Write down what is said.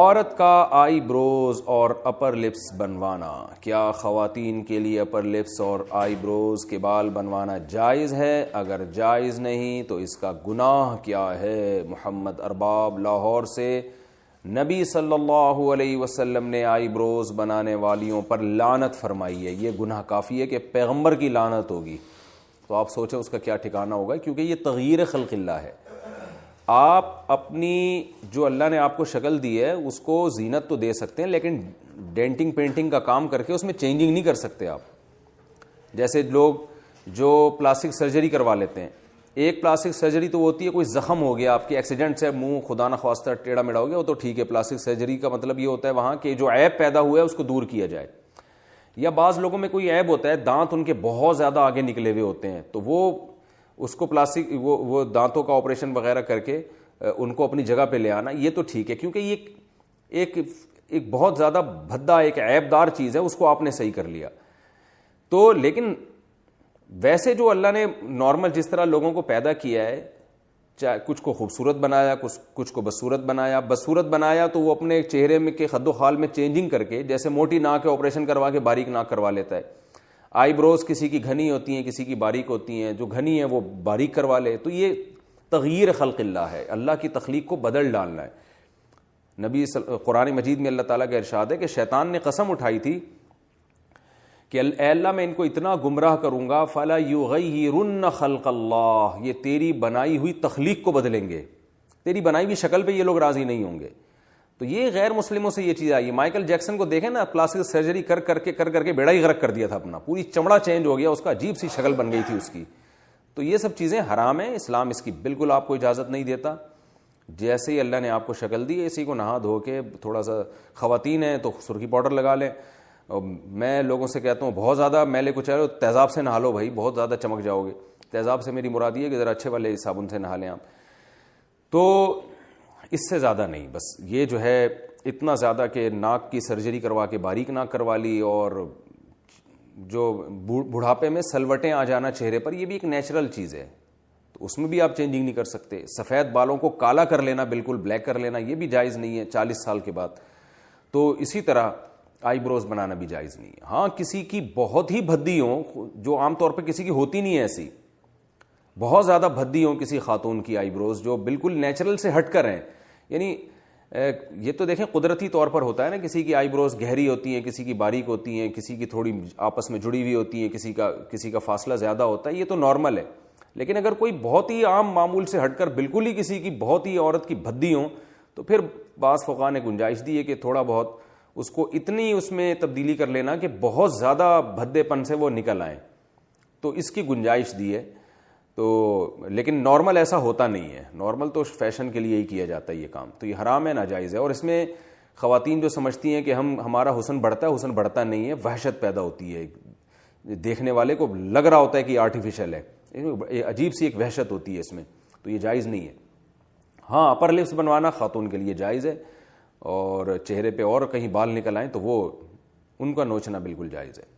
عورت کا آئی بروز اور اپر لپس بنوانا، کیا خواتین کے لیے اپر لپس اور آئی بروز کے بال بنوانا جائز ہے؟ اگر جائز نہیں تو اس کا گناہ کیا ہے؟ محمد ارباب لاہور سے، نبی صلی اللہ علیہ وسلم نے آئی بروز بنانے والیوں پر لعنت فرمائی ہے۔ یہ گناہ کافی ہے کہ پیغمبر کی لعنت ہوگی، تو آپ سوچیں اس کا کیا ٹھکانہ ہوگا، کیونکہ یہ تغییر خلق اللہ ہے۔ آپ اپنی جو اللہ نے آپ کو شکل دی ہے اس کو زینت تو دے سکتے ہیں، لیکن ڈینٹنگ پینٹنگ کا کام کر کے اس میں چینجنگ نہیں کر سکتے آپ۔ جیسے لوگ جو پلاسٹک سرجری کروا لیتے ہیں، ایک پلاسٹک سرجری تو ہوتی ہے کوئی زخم ہو گیا آپ کے ایکسیڈنٹ سے، منہ خدا نخواستہ ٹیڑھا میڑھا ہو گیا، وہ تو ٹھیک ہے، پلاسٹک سرجری کا مطلب یہ ہوتا ہے وہاں کہ جو عیب پیدا ہوا ہے اس کو دور کیا جائے۔ یا بعض لوگوں میں کوئی عیب ہوتا ہے، دانت ان کے بہت زیادہ آگے نکلے ہوئے ہوتے ہیں، تو وہ اس کو پلاسٹک وہ دانتوں کا آپریشن وغیرہ کر کے ان کو اپنی جگہ پہ لے آنا، یہ تو ٹھیک ہے، کیونکہ یہ ایک بہت زیادہ بھدا ایک عیب دار چیز ہے، اس کو آپ نے صحیح کر لیا تو۔ لیکن ویسے جو اللہ نے نارمل جس طرح لوگوں کو پیدا کیا ہے، چاہے کچھ کو خوبصورت بنایا، کچھ کو بدصورت بنایا، بدصورت بنایا تو وہ اپنے چہرے میں کے خد و خال میں چینجنگ کر کے، جیسے موٹی ناک ہے آپریشن کروا کے باریک ناک کروا لیتا ہے، آئی بروز کسی کی گھنی ہوتی ہیں کسی کی باریک ہوتی ہیں، جو گھنی ہے وہ باریک کروا لے، تو یہ تغییر خلق اللہ ہے، اللہ کی تخلیق کو بدل ڈالنا ہے۔ قرآن مجید میں اللہ تعالیٰ کا ارشاد ہے کہ شیطان نے قسم اٹھائی تھی کہ اے اللہ میں ان کو اتنا گمراہ کروں گا، فَلَا يُغَيِّرُنَّ خَلْقَ اللَّهِ، یہ تیری بنائی ہوئی تخلیق کو بدلیں گے، تیری بنائی ہوئی شکل پہ یہ لوگ راضی نہیں ہوں گے۔ تو یہ غیر مسلموں سے یہ چیز آئی ہے۔ مائیکل جیکسن کو دیکھیں نا، پلاسٹک سرجری کر کے بیڑا ہی غرق کر دیا تھا اپنا، پوری چمڑا چینج ہو گیا اس کا، عجیب سی شکل بن گئی تھی اس کی۔ تو یہ سب چیزیں حرام ہیں، اسلام اس کی بالکل آپ کو اجازت نہیں دیتا۔ جیسے ہی اللہ نے آپ کو شکل دی، اسی کو نہا دھو کے تھوڑا سا، خواتین ہیں تو سرخی پاؤڈر لگا لیں۔ میں لوگوں سے کہتا ہوں بہت زیادہ میلے کو چاہے تیزاب سے نہا لو بھائی، بہت زیادہ چمک جاؤ گے۔ تیزاب سے میری مراد یہ ہے کہ ذرا اچھے والے صابن سے نہا لیں آپ، تو اس سے زیادہ نہیں۔ بس یہ جو ہے اتنا زیادہ کہ ناک کی سرجری کروا کے باریک ناک کروا لی، اور جو بڑھاپے میں سلوٹیں آ جانا چہرے پر، یہ بھی ایک نیچرل چیز ہے، تو اس میں بھی آپ چینجنگ نہیں کر سکتے۔ سفید بالوں کو کالا کر لینا، بالکل بلیک کر لینا، یہ بھی جائز نہیں ہے 40 سال کے بعد۔ تو اسی طرح آئی بروز بنانا بھی جائز نہیں ہے۔ ہاں کسی کی بہت ہی بھدی ہوں، جو عام طور پہ کسی کی ہوتی نہیں ہے، ایسی بہت زیادہ بھدی ہوں کسی خاتون کی آئی بروز، جو بالکل نیچرل سے ہٹ کر ہیں، یعنی یہ تو دیکھیں قدرتی طور پر ہوتا ہے نا، کسی کی آئی بروز گہری ہوتی ہیں، کسی کی باریک ہوتی ہیں، کسی کی تھوڑی آپس میں جڑی ہوئی ہوتی ہیں، کسی کا فاصلہ زیادہ ہوتا ہے، یہ تو نارمل ہے۔ لیکن اگر کوئی بہت ہی عام معمول سے ہٹ کر بالکل ہی کسی کی بہت ہی عورت کی بھدی ہوں، تو پھر بعض فقہاء نے گنجائش دی ہے کہ تھوڑا بہت اس کو اتنی اس میں تبدیلی کر لینا کہ بہت زیادہ بھدے پن سے وہ نکل آئیں، تو اس کی گنجائش دی ہے۔ تو لیکن نارمل ایسا ہوتا نہیں ہے، نارمل تو فیشن کے لیے ہی کیا جاتا ہے یہ کام، تو یہ حرام ہے، ناجائز ہے۔ اور اس میں خواتین جو سمجھتی ہیں کہ ہمارا حسن بڑھتا ہے، حسن بڑھتا نہیں ہے، وحشت پیدا ہوتی ہے، دیکھنے والے کو لگ رہا ہوتا ہے کہ یہ آرٹیفیشل ہے، عجیب سی ایک وحشت ہوتی ہے اس میں، تو یہ جائز نہیں ہے۔ ہاں اپر لپس بنوانا خاتون کے لیے جائز ہے، اور چہرے پہ اور کہیں بال نکل آئیں تو وہ ان کا نوچنا بالکل جائز ہے۔